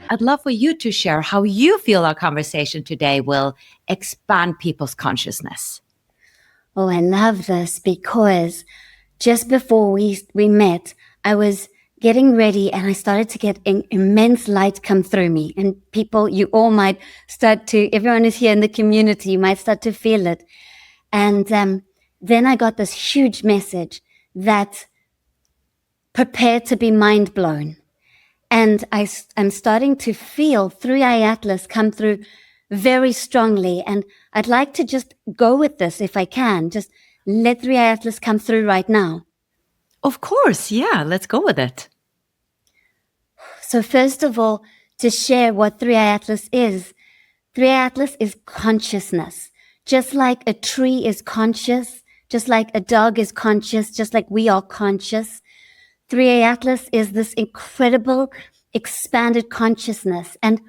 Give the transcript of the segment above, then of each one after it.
I'd love for you to share how you feel our conversation today will expand people's consciousness. Oh, I love this because just before we met, I was getting ready and I started to get immense light come through me. And people, you all might start to, everyone is here in the community, you might start to feel it. And then I got this huge message that prepare to be mind blown. And I'm starting to feel 3i Atlas come through very strongly. And I'd like to just go with this if I can. Just let 3i Atlas come through right now. Of course, yeah, let's go with it. So first of all, to share what 3i Atlas is. 3i Atlas is consciousness. Just like a tree is conscious, just like a dog is conscious, just like we are conscious. 3i Atlas is this incredible expanded consciousness. And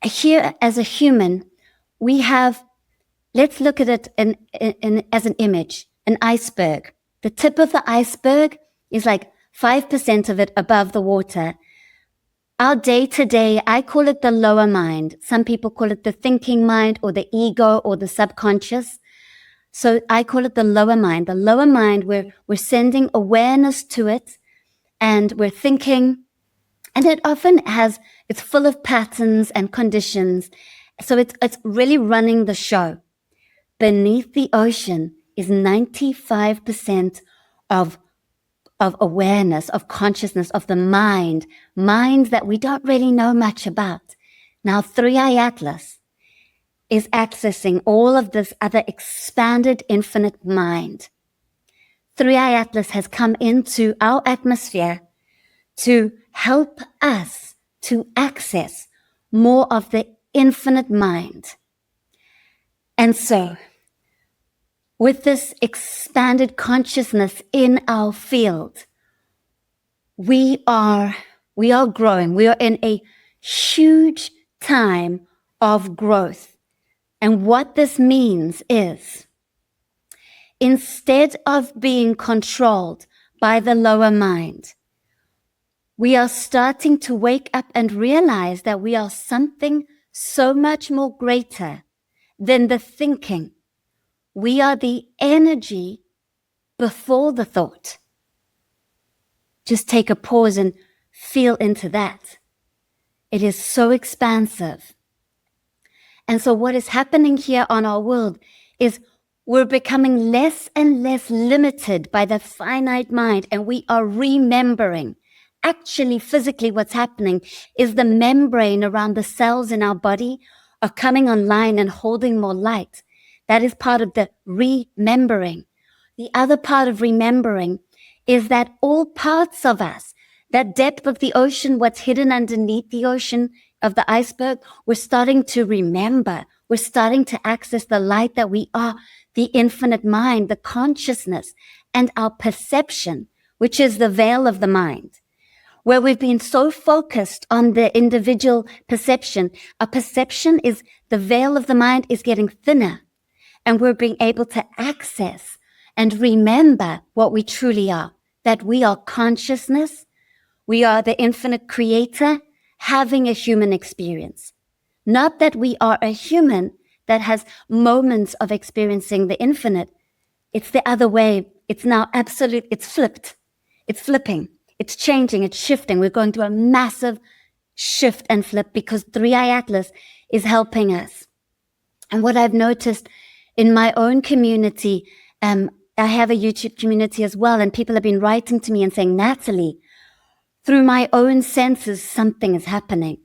here as a human, we have, let's look at it as an image, an iceberg. The tip of the iceberg is like 5% of it above the water. Our day-to-day, I call it the lower mind. Some people call it the thinking mind or the ego or the subconscious. So I call it the lower mind. The lower mind, we're sending awareness to it and we're thinking, and it often it's full of patterns and conditions. So it's really running the show. Beneath the ocean is 95% of awareness, of consciousness, of the mind that we don't really know much about. Now, 3i Atlas is accessing all of this other expanded infinite mind. 3i Atlas has come into our atmosphere to help us to access more of the infinite mind. And so, with this expanded consciousness in our field, we are growing. We are in a huge time of growth. And what this means is, instead of being controlled by the lower mind, we are starting to wake up and realize that we are something so much more greater than the thinking. We are the energy before the thought. Just take a pause and feel into that. It is so expansive. And so what is happening here on our world is we're becoming less and less limited by the finite mind, and we are remembering. Actually, physically, what's happening is the membrane around the cells in our body are coming online and holding more light. That is part of the remembering. The other part of remembering is that all parts of us, that depth of the ocean, what's hidden underneath the ocean of the iceberg, we're starting to remember. We're starting to access the light that we are, the infinite mind, the consciousness, and our perception, which is the veil of the mind. Where we've been so focused on the individual perception, our perception is, the veil of the mind is getting thinner. And we're being able to access and remember what we truly are, that we are consciousness, we are the infinite creator having a human experience. Not that we are a human that has moments of experiencing the infinite. It's the other way. It's now absolute. It's flipped. It's flipping. It's changing. It's shifting. We're going through a massive shift and flip because 3i Atlas is helping us. And what I've noticed in my own community, I have a YouTube community as well, and people have been writing to me and saying, Natalie, through my own senses, something is happening.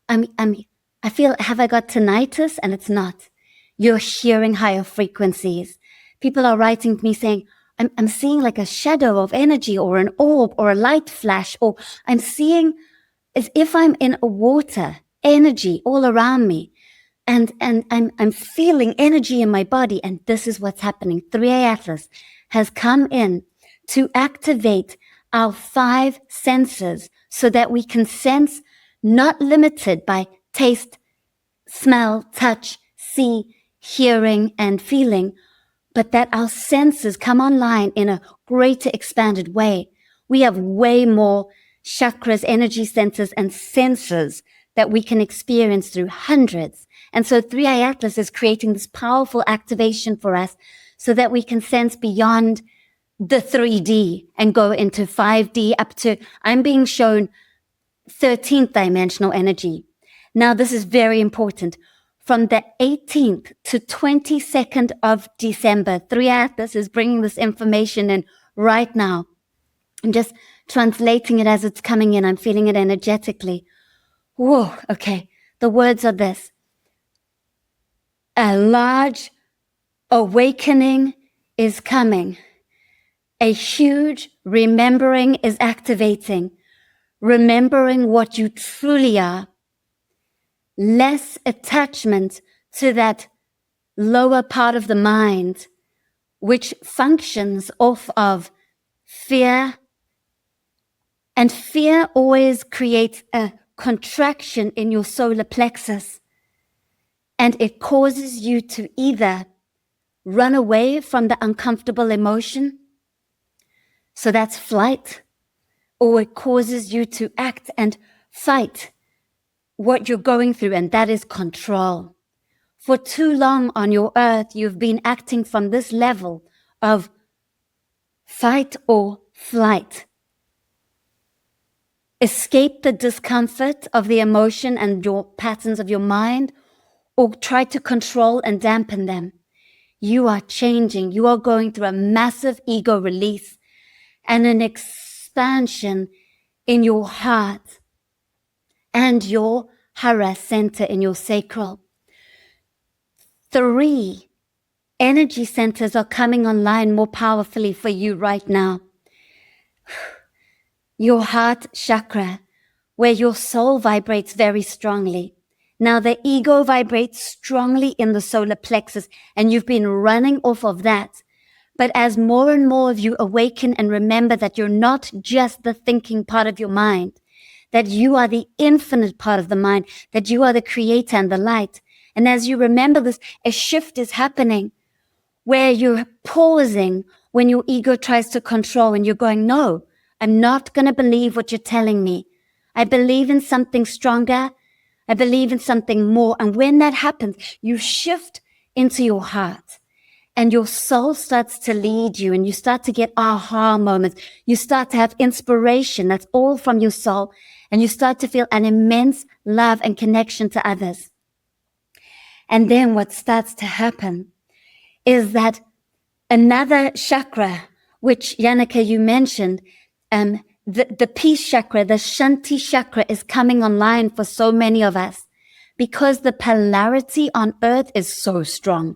I feel, have I got tinnitus? And it's not. You're hearing higher frequencies. People are writing to me saying, I'm seeing like a shadow of energy or an orb or a light flash, or I'm seeing as if I'm in a water, energy all around me. And I'm feeling energy in my body. And this is what's happening. 3i Atlas has come in to activate our 5 senses so that we can sense, not limited by taste, smell, touch, see, hearing, and feeling, but that our senses come online in a greater expanded way. We have way more chakras, energy centers, and sensors that we can experience through hundreds. And so 3i Atlas is creating this powerful activation for us so that we can sense beyond the 3D and go into 5D up to, I'm being shown 13th dimensional energy. Now, this is very important. From the 18th to 22nd of December, 3i Atlas is bringing this information in right now. I'm just translating it as it's coming in. I'm feeling it energetically. Whoa, okay. The words are this. A large awakening is coming. A huge remembering is activating. Remembering what you truly are. Less attachment to that lower part of the mind, which functions off of fear. And fear always creates a contraction in your solar plexus. And it causes you to either run away from the uncomfortable emotion, so that's flight, or it causes you to act and fight what you're going through, and that is control. For too long on your earth, you've been acting from this level of fight or flight. Escape the discomfort of the emotion and your patterns of your mind, or try to control and dampen them. You are changing. You are going through a massive ego release and an expansion in your heart and your hara center in your sacral. 3 energy centers are coming online more powerfully for you right now. Your heart chakra, where your soul vibrates very strongly. Now the ego vibrates strongly in the solar plexus, and you've been running off of that. But as more and more of you awaken and remember that you're not just the thinking part of your mind, that you are the infinite part of the mind, that you are the creator and the light. And as you remember this, a shift is happening where you're pausing when your ego tries to control and you're going, no, I'm not going to believe what you're telling me. I believe in something stronger. I believe in something more. And when that happens, you shift into your heart and your soul starts to lead you and you start to get aha moments. You start to have inspiration. That's all from your soul. And you start to feel an immense love and connection to others. And then what starts to happen is that another chakra, which Yannicka, you mentioned, the peace chakra, the Shanti chakra is coming online for so many of us because the polarity on earth is so strong.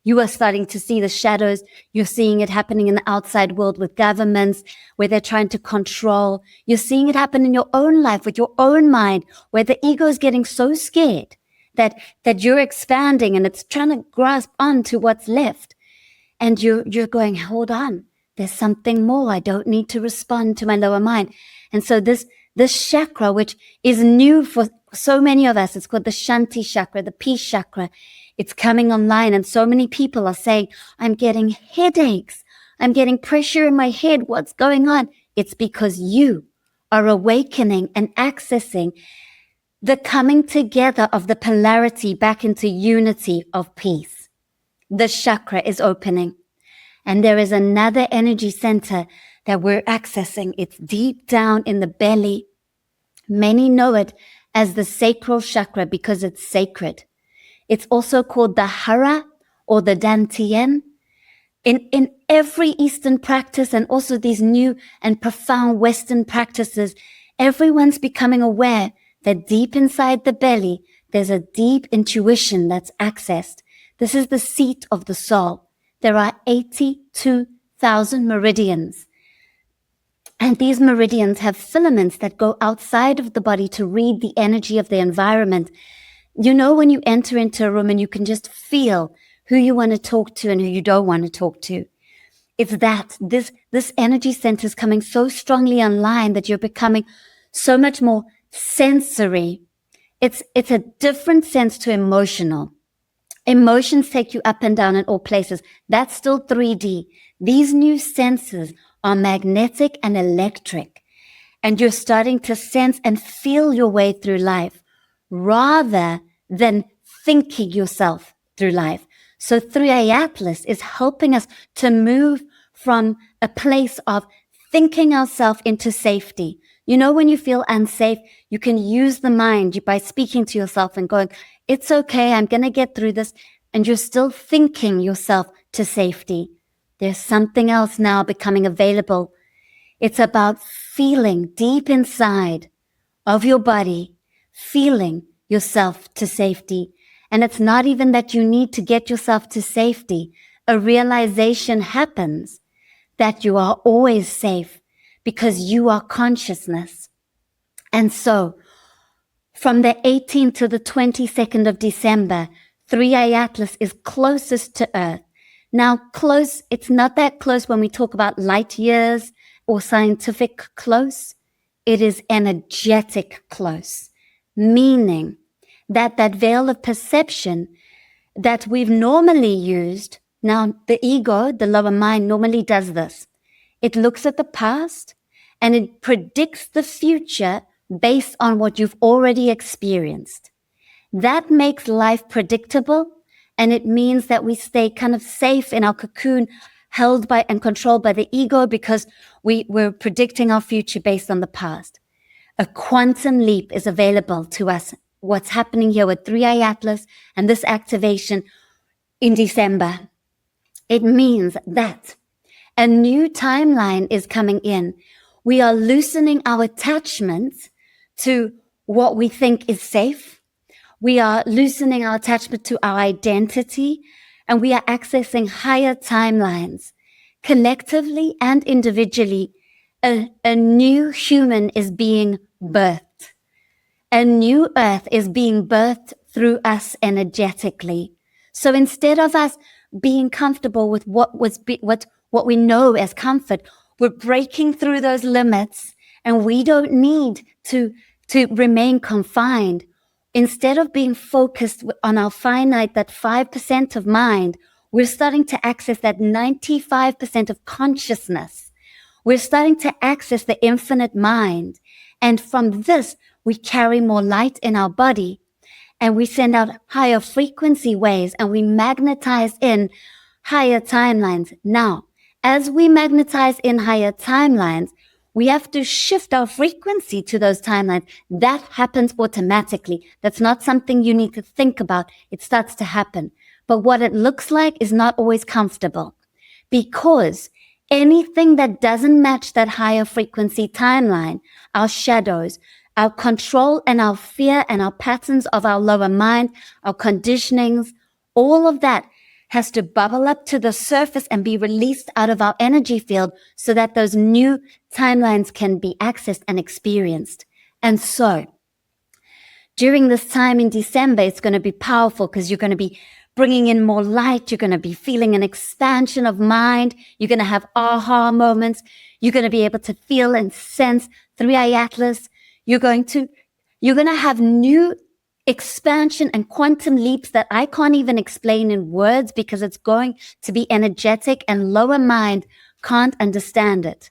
You are starting to see the shadows. You're seeing it happening in the outside world with governments where they're trying to control. You're seeing it happen in your own life with your own mind where the ego is getting so scared that you're expanding and it's trying to grasp onto what's left. And you're going, hold on, there's something more. I don't need to respond to my lower mind. And so this chakra, which is new for so many of us, it's called the Shanti chakra, the peace chakra. It's coming online. And so many people are saying, I'm getting headaches. I'm getting pressure in my head. What's going on? It's because you are awakening and accessing the coming together of the polarity back into unity of peace. The chakra is opening. And there is another energy center that we're accessing. It's deep down in the belly. Many know it as the sacral chakra because it's sacred. It's also called the hara or the dantian. In every Eastern practice and also these new and profound Western practices, everyone's becoming aware that deep inside the belly, there's a deep intuition that's accessed. This is the seat of the soul. There are 82,000 meridians. And these meridians have filaments that go outside of the body to read the energy of the environment. You know, when you enter into a room and you can just feel who you want to talk to and who you don't want to talk to. It's that this energy center is coming so strongly online that you're becoming so much more sensory. It's a different sense to emotional. Emotions take you up and down in all places. That's still 3D. These new senses are magnetic and electric. and you're starting to sense and feel your way through life rather than thinking yourself through life. So 3A Atlas is helping us to move from a place of thinking ourselves into safety. You know, when you feel unsafe, you can use the mind by speaking to yourself and going, it's okay, I'm going to get through this. And you're still thinking yourself to safety. There's something else now becoming available. It's about feeling deep inside of your body, feeling yourself to safety. And it's not even that you need to get yourself to safety. A realization happens that you are always safe because you are consciousness. And so from the 18th to the 22nd of December, 3A Atlas is closest to Earth. Now, close, it's not that close when we talk about light years or scientific close. It is energetic close, meaning that that veil of perception that we've normally used, now the ego, the lower mind, normally does this. It looks at the past and it predicts the future based on what you've already experienced. That makes life predictable, and it means that we stay kind of safe in our cocoon, held by and controlled by the ego because we're predicting our future based on the past. A quantum leap is available to us. What's happening here with 3A Atlas and this activation in December. It means that a new timeline is coming in. We are loosening our attachments to what we think is safe. We are loosening our attachment to our identity, and we are accessing higher timelines. Collectively and individually, a new human is being birthed. A new earth is being birthed through us energetically. So instead of us being comfortable with what we know as comfort, we're breaking through those limits, and we don't need to remain confined. Instead of being focused on our finite, that 5% of mind, we're starting to access that 95% of consciousness. We're starting to access the infinite mind. And from this, we carry more light in our body, and we send out higher frequency waves, and we magnetize in higher timelines. Now, as we magnetize in higher timelines, we have to shift our frequency to those timelines. That happens automatically. That's not something you need to think about. It starts to happen. But what it looks like is not always comfortable, because anything that doesn't match that higher frequency timeline, our shadows, our control and our fear and our patterns of our lower mind, our conditionings, all of that has to bubble up to the surface and be released out of our energy field so that those new timelines can be accessed and experienced. And so during this time in December, it's going to be powerful because you're going to be bringing in more light. You're going to be feeling an expansion of mind. You're going to have aha moments. You're going to be able to feel and sense 3A Atlas. You're going to have new expansion and quantum leaps that I can't even explain in words because it's going to be energetic, and lower mind can't understand it.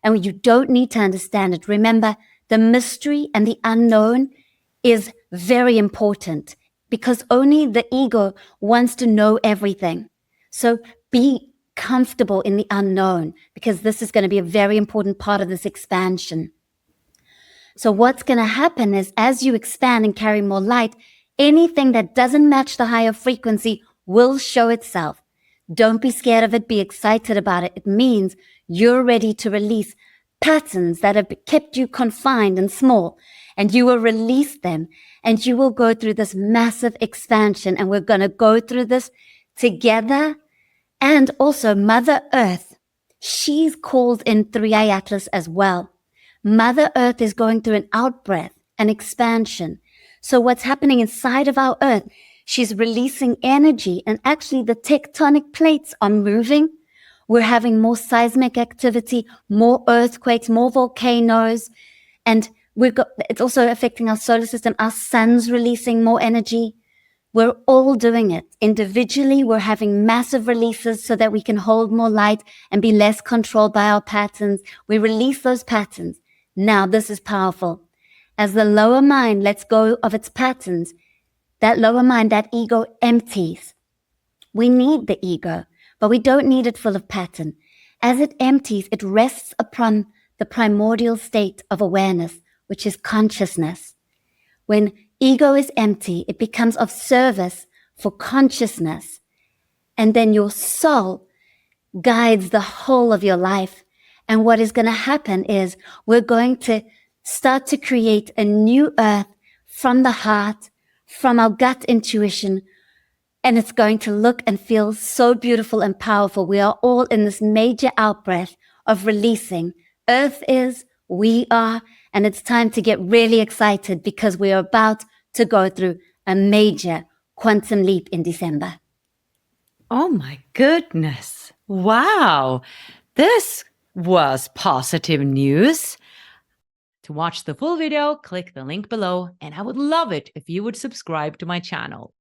And you don't need to understand it. Remember, the mystery and the unknown is very important because only the ego wants to know everything. So be comfortable in the unknown, because this is going to be a very important part of this expansion. So what's going to happen is, as you expand and carry more light, anything that doesn't match the higher frequency will show itself. Don't be scared of it. Be excited about it. It means you're ready to release patterns that have kept you confined and small, and you will release them, and you will go through this massive expansion. And we're going to go through this together. And also Mother Earth, she's called in 3A Atlas as well. Mother Earth is going through an outbreath, an expansion. So what's happening inside of our Earth, she's releasing energy, and actually the tectonic plates are moving. We're having more seismic activity, more earthquakes, more volcanoes, and it's also affecting our solar system. Our sun's releasing more energy. We're all doing it. Individually, we're having massive releases so that we can hold more light and be less controlled by our patterns. We release those patterns. Now, this is powerful. As the lower mind lets go of its patterns, that lower mind, that ego empties. We need the ego, but we don't need it full of pattern. As it empties, it rests upon the primordial state of awareness, which is consciousness. When ego is empty, it becomes of service for consciousness. And then your soul guides the whole of your life. And what is going to happen is we're going to start to create a new earth from the heart, from our gut intuition. And it's going to look and feel so beautiful and powerful. We are all in this major outbreath of releasing. Earth is, we are, and it's time to get really excited because we are about to go through a major quantum leap in December. Oh my goodness. Wow. This was positive news. To watch the full video, click the link below, and I would love it if you would subscribe to my channel.